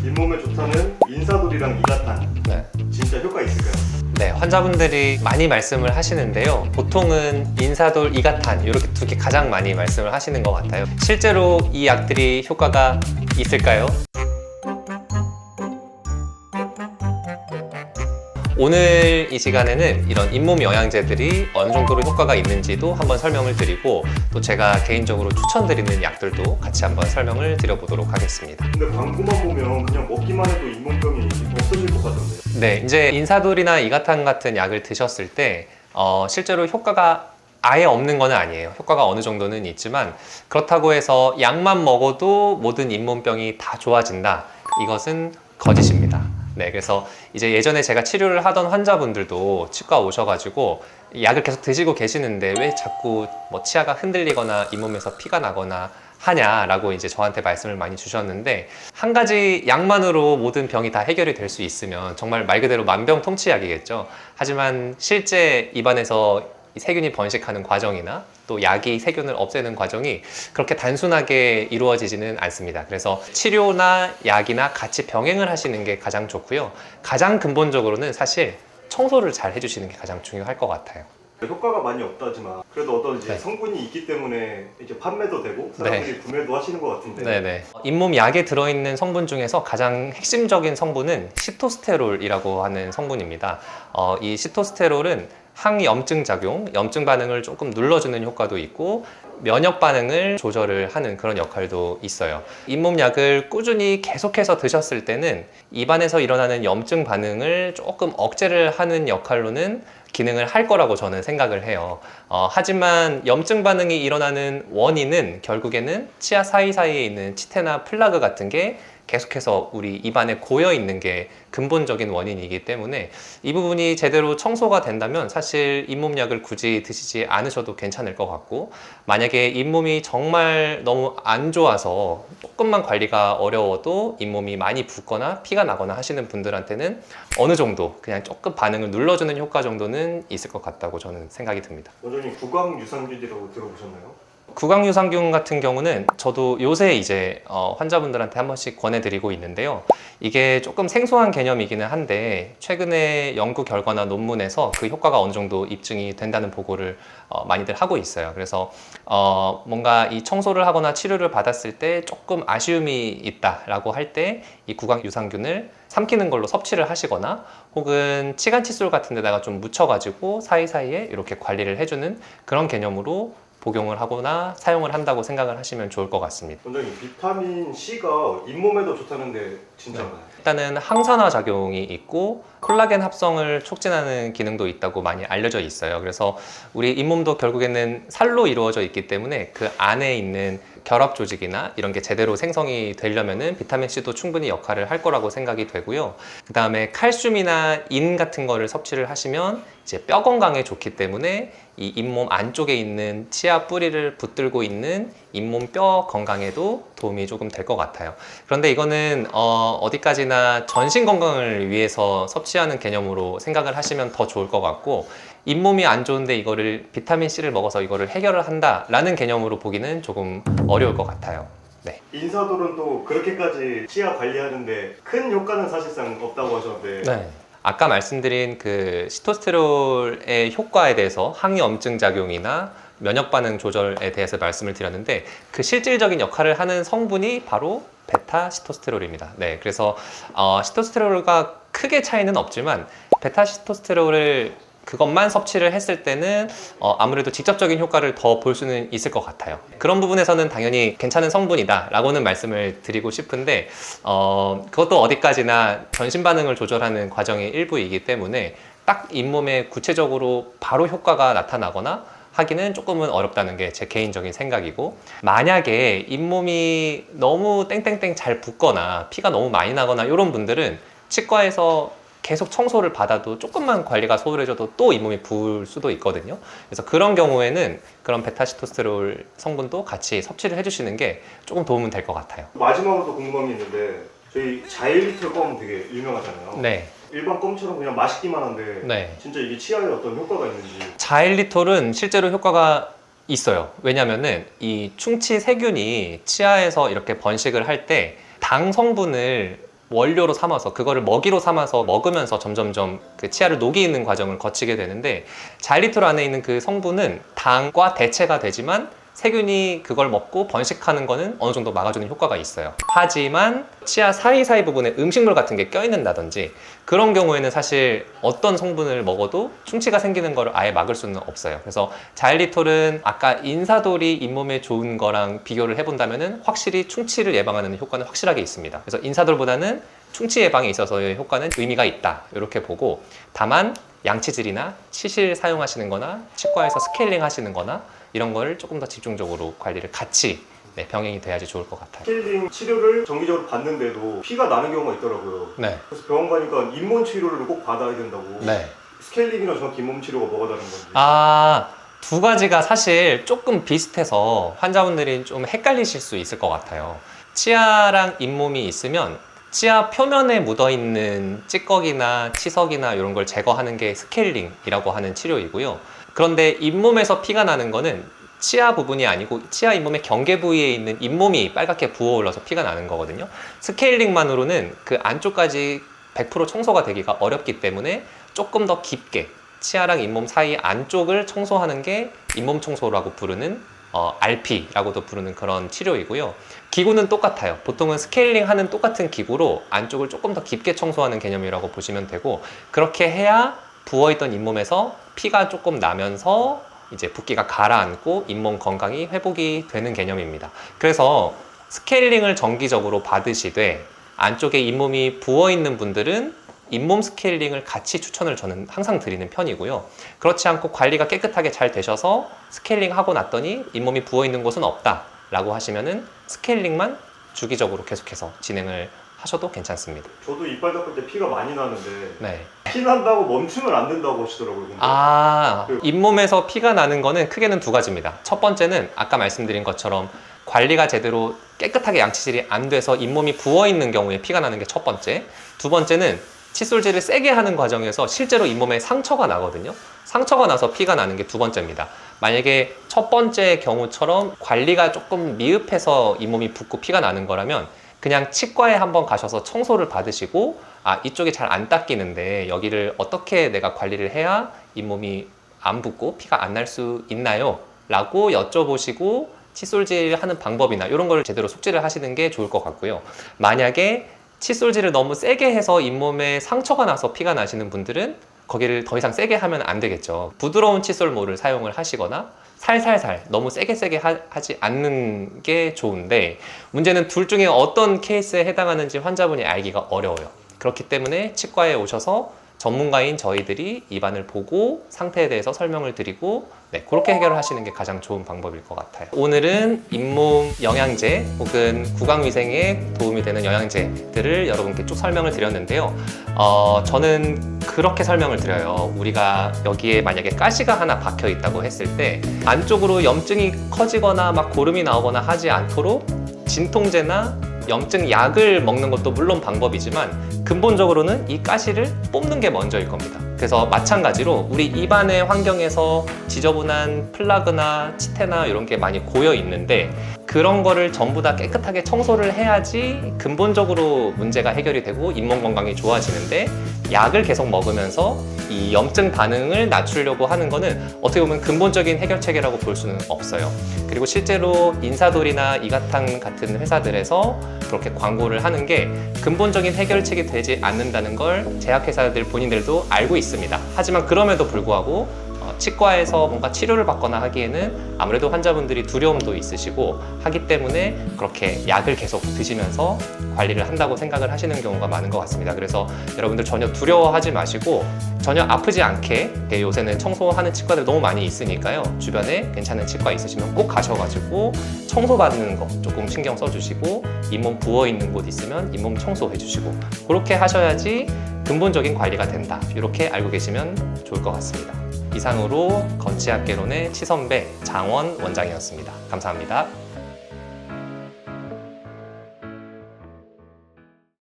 잇몸에 좋다는 인사돌이랑 이가탄 네. 진짜 효과 있을까요? 네, 환자분들이 많이 말씀을 하시는데요. 보통은 인사돌, 이가탄 이렇게 두 개 가장 많이 말씀을 하시는 것 같아요. 실제로 이 약들이 효과가 있을까요? 오늘 이 시간에는 이런 잇몸 영양제들이 어느 정도로 효과가 있는지도 한번 설명을 드리고, 또 제가 개인적으로 추천드리는 약들도 같이 한번 설명을 드려보도록 하겠습니다. 근데 광고만 보면 그냥 먹기만 해도 잇몸병이 없어질 것 같던데요. 네, 이제 인사돌이나 이가탄 같은 약을 드셨을 때 실제로 효과가 아예 없는 건 아니에요. 효과가 어느 정도는 있지만, 그렇다고 해서 약만 먹어도 모든 잇몸병이 다 좋아진다, 이것은 거짓입니다. 네, 그래서 이제 예전에 제가 치료를 하던 환자분들도 치과 오셔가지고 약을 계속 드시고 계시는데 왜 자꾸 뭐 치아가 흔들리거나 잇몸에서 피가 나거나 하냐라고 이제 저한테 말씀을 많이 주셨는데, 한 가지 약만으로 모든 병이 다 해결이 될 수 있으면 정말 말 그대로 만병통치약이겠죠. 하지만 실제 입안에서 이 세균이 번식하는 과정이나 또 약이 세균을 없애는 과정이 그렇게 단순하게 이루어지지는 않습니다. 그래서 치료나 약이나 같이 병행을 하시는 게 가장 좋고요. 가장 근본적으로는 사실 청소를 잘 해주시는 게 가장 중요할 것 같아요. 효과가 많이 없다지만 그래도 어떤 이제 네. 성분이 있기 때문에 이제 판매도 되고 사람들이 구매도 하시는 것 같은데. 네네. 잇몸 약에 들어있는 성분 중에서 가장 핵심적인 성분은 시토스테롤이라고 하는 성분입니다. 이 시토스테롤은 항염증 작용, 염증 반응을 조금 눌러주는 효과도 있고 면역 반응을 조절을 하는 그런 역할도 있어요. 잇몸 약을 꾸준히 계속해서 드셨을 때는 입안에서 일어나는 염증 반응을 조금 억제를 하는 역할로는 기능을 할 거라고 저는 생각을 해요. 하지만 염증 반응이 일어나는 원인은 결국에는 치아 사이사이에 있는 치태나 플라그 같은 게 계속해서 우리 입안에 고여 있는 게 근본적인 원인이기 때문에, 이 부분이 제대로 청소가 된다면 사실 잇몸 약을 굳이 드시지 않으셔도 괜찮을 것 같고, 만약에 잇몸이 정말 너무 안 좋아서 조금만 관리가 어려워도 잇몸이 많이 붓거나 피가 나거나 하시는 분들한테는 어느 정도 그냥 조금 반응을 눌러주는 효과 정도는 있을 것 같다고 저는 생각이 듭니다. 원장님 구강유산균이라고 들어보셨나요? 구강유산균 같은 경우는 저도 요새 이제 환자분들한테 한 번씩 권해드리고 있는데요. 이게 조금 생소한 개념이기는 한데 최근에 연구 결과나 논문에서 그 효과가 어느 정도 입증이 된다는 보고를 많이들 하고 있어요. 그래서 뭔가 이 청소를 하거나 치료를 받았을 때 조금 아쉬움이 있다라고 할 때 이 구강유산균을 삼키는 걸로 섭취를 하시거나, 혹은 치간칫솔 같은 데다가 좀 묻혀가지고 사이사이에 이렇게 관리를 해주는 그런 개념으로 복용을 하거나 사용을 한다고 생각을 하시면 좋을 것 같습니다. 원장님 비타민 C가 잇몸에도 좋다는데 진짜인가요? 일단은 항산화 작용이 있고 콜라겐 합성을 촉진하는 기능도 있다고 많이 알려져 있어요. 그래서 우리 잇몸도 결국에는 살로 이루어져 있기 때문에 그 안에 있는 결합 조직이나 이런 게 제대로 생성이 되려면은 비타민 C도 충분히 역할을 할 거라고 생각이 되고요. 그 다음에 칼슘이나 인 같은 거를 섭취를 하시면 이제 뼈 건강에 좋기 때문에 이 잇몸 안쪽에 있는 치아 뿌리를 붙들고 있는 잇몸 뼈 건강에도 도움이 조금 될 것 같아요. 그런데 이거는 어디까지나 전신 건강을 위해서 섭취하는 개념으로 생각을 하시면 더 좋을 것 같고, 잇몸이 안 좋은데 이거를 비타민 C를 먹어서 이거를 해결을 한다라는 개념으로 보기는 조금 어려울 것 같아요. 네. 인사돌은 또 그렇게까지 치아 관리하는데 큰 효과는 사실상 없다고 하셨는데. 아까 말씀드린 그 시토스테롤의 효과에 대해서 항염증 작용이나 면역 반응 조절에 대해서 말씀을 드렸는데, 그 실질적인 역할을 하는 성분이 바로 베타 시토스테롤입니다. 네, 그래서 시토스테롤과 크게 차이는 없지만 베타 시토스테롤을 그것만 섭취를 했을 때는 아무래도 직접적인 효과를 더 볼 수는 있을 것 같아요. 그런 부분에서는 당연히 괜찮은 성분이다 라고는 말씀을 드리고 싶은데, 그것도 어디까지나 전신 반응을 조절하는 과정의 일부이기 때문에 딱 잇몸에 구체적으로 바로 효과가 나타나거나 하기는 조금은 어렵다는 게 제 개인적인 생각이고, 만약에 잇몸이 너무 땡땡땡 잘 붓거나 피가 너무 많이 나거나 이런 분들은 치과에서 계속 청소를 받아도 조금만 관리가 소홀해져도 또 잇몸이 부을 수도 있거든요. 그래서 그런 경우에는 그런 베타시토스테롤 성분도 같이 섭취를 해주시는 게 조금 도움은 될 것 같아요. 마지막으로 또 궁금한 게 있는데, 저희 자일리톨 껌 되게 유명하잖아요. 네. 일반 껌처럼 그냥 맛있기만 한데 네. 진짜 이게 치아에 어떤 효과가 있는지. 자일리톨은 실제로 효과가 있어요. 왜냐면은 이 충치 세균이 치아에서 이렇게 번식을 할 때 당 성분을 원료로 삼아서 그거를 먹이로 삼아서 먹으면서 점점점 그 치아를 녹이는 과정을 거치게 되는데, 자일리톨 안에 있는 그 성분은 당과 대체가 되지만 세균이 그걸 먹고 번식하는 거는 어느 정도 막아주는 효과가 있어요. 하지만 치아 사이사이 부분에 음식물 같은 게 껴있는다든지 그런 경우에는 사실 어떤 성분을 먹어도 충치가 생기는 거를 아예 막을 수는 없어요. 그래서 자일리톨은 아까 인사돌이 잇몸에 좋은 거랑 비교를 해본다면 확실히 충치를 예방하는 효과는 확실하게 있습니다. 그래서 인사돌보다는 충치 예방에 있어서의 효과는 의미가 있다, 이렇게 보고, 다만 양치질이나 치실 사용하시는 거나 치과에서 스케일링 하시는 거나 이런 거를 조금 더 집중적으로 관리를 같이 병행이 돼야지 좋을 것 같아요. 스케일링 치료를 정기적으로 받는데도 피가 나는 경우가 있더라고요. 네. 그래서 병원 가니까 잇몸 치료를 꼭 받아야 된다고. 네. 스케일링이랑 정확히 잇몸 치료가 뭐가 다른 건지. 두 가지가 사실 조금 비슷해서 환자분들이 좀 헷갈리실 수 있을 것 같아요. 치아랑 잇몸이 있으면 치아 표면에 묻어있는 찌꺼기나 치석이나 이런 걸 제거하는 게 스케일링이라고 하는 치료이고요. 그런데 잇몸에서 피가 나는 거는 치아 부분이 아니고 치아 잇몸의 경계 부위에 있는 잇몸이 빨갛게 부어올라서 피가 나는 거거든요. 스케일링만으로는 그 안쪽까지 100% 청소가 되기가 어렵기 때문에 조금 더 깊게 치아랑 잇몸 사이 안쪽을 청소하는 게 잇몸 청소라고 부르는 RP라고도 부르는 그런 치료이고요. 기구는 똑같아요. 보통은 스케일링 하는 똑같은 기구로 안쪽을 조금 더 깊게 청소하는 개념이라고 보시면 되고, 그렇게 해야 부어있던 잇몸에서 피가 조금 나면서 이제 붓기가 가라앉고 잇몸 건강이 회복이 되는 개념입니다. 그래서 스케일링을 정기적으로 받으시되 안쪽에 잇몸이 부어있는 분들은 잇몸 스케일링을 같이 추천을 저는 항상 드리는 편이고요. 그렇지 않고 관리가 깨끗하게 잘 되셔서 스케일링 하고 났더니 잇몸이 부어있는 곳은 없다 라고 하시면은 스케일링만 주기적으로 계속해서 진행을 하셔도 괜찮습니다. 저도 이빨 닦을 때 피가 많이 나는데 네. 피 난다고 멈추면 안 된다고 하시더라고요. 근데. 잇몸에서 피가 나는 거는 크게는 두 가지입니다. 첫 번째는 아까 말씀드린 것처럼 관리가 제대로 깨끗하게 양치질이 안 돼서 잇몸이 부어있는 경우에 피가 나는 게 첫 번째. 두 번째는 칫솔질을 세게 하는 과정에서 실제로 잇몸에 상처가 나거든요. 상처가 나서 피가 나는 게 두 번째입니다. 만약에 첫 번째 경우처럼 관리가 조금 미흡해서 잇몸이 붓고 피가 나는 거라면 그냥 치과에 한번 가셔서 청소를 받으시고, 이쪽이 잘 안 닦이는데 여기를 어떻게 내가 관리를 해야 잇몸이 안 붓고 피가 안 날 수 있나요? 라고 여쭤보시고 칫솔질 하는 방법이나 이런 걸 제대로 숙지를 하시는 게 좋을 것 같고요. 만약에 칫솔질을 너무 세게 해서 잇몸에 상처가 나서 피가 나시는 분들은 거기를 더 이상 세게 하면 안 되겠죠. 부드러운 칫솔모를 사용을 하시거나 살살살 너무 세게 하지 않는 게 좋은데, 문제는 둘 중에 어떤 케이스에 해당하는지 환자분이 알기가 어려워요. 그렇기 때문에 치과에 오셔서 전문가인 저희들이 입안을 보고 상태에 대해서 설명을 드리고 그렇게 해결을 하시는 게 가장 좋은 방법일 것 같아요. 오늘은 잇몸 영양제 혹은 구강위생에 도움이 되는 영양제들을 여러분께 쭉 설명을 드렸는데요. 저는 그렇게 설명을 드려요. 우리가 여기에 만약에 가시가 하나 박혀 있다고 했을 때 안쪽으로 염증이 커지거나 막 고름이 나오거나 하지 않도록 진통제나 염증 약을 먹는 것도 물론 방법이지만 근본적으로는 이 가시를 뽑는 게 먼저일 겁니다. 그래서 마찬가지로 우리 입안의 환경에서 지저분한 플라그나 치태나 이런 게 많이 고여 있는데 그런 거를 전부 다 깨끗하게 청소를 해야지 근본적으로 문제가 해결이 되고 잇몸 건강이 좋아지는데, 약을 계속 먹으면서 이 염증 반응을 낮추려고 하는 거는 어떻게 보면 근본적인 해결책이라고 볼 수는 없어요. 그리고 실제로 인사돌이나 이가탕 같은 회사들에서 그렇게 광고를 하는 게 근본적인 해결책이 되지 않는다는 걸 제약회사들 본인들도 알고 있습니다. 하지만 그럼에도 불구하고 치과에서 뭔가 치료를 받거나 하기에는 아무래도 환자분들이 두려움도 있으시고 하기 때문에 그렇게 약을 계속 드시면서 관리를 한다고 생각을 하시는 경우가 많은 것 같습니다. 그래서 여러분들 전혀 두려워하지 마시고 전혀 아프지 않게, 요새는 청소하는 치과들 너무 많이 있으니까요. 주변에 괜찮은 치과 있으시면 꼭 가셔가지고 청소받는 거 조금 신경 써주시고, 잇몸 부어있는 곳 있으면 잇몸 청소해주시고, 그렇게 하셔야지 근본적인 관리가 된다. 이렇게 알고 계시면 좋을 것 같습니다. 이상으로 건치학개론의 치선배 장원 원장이었습니다. 감사합니다.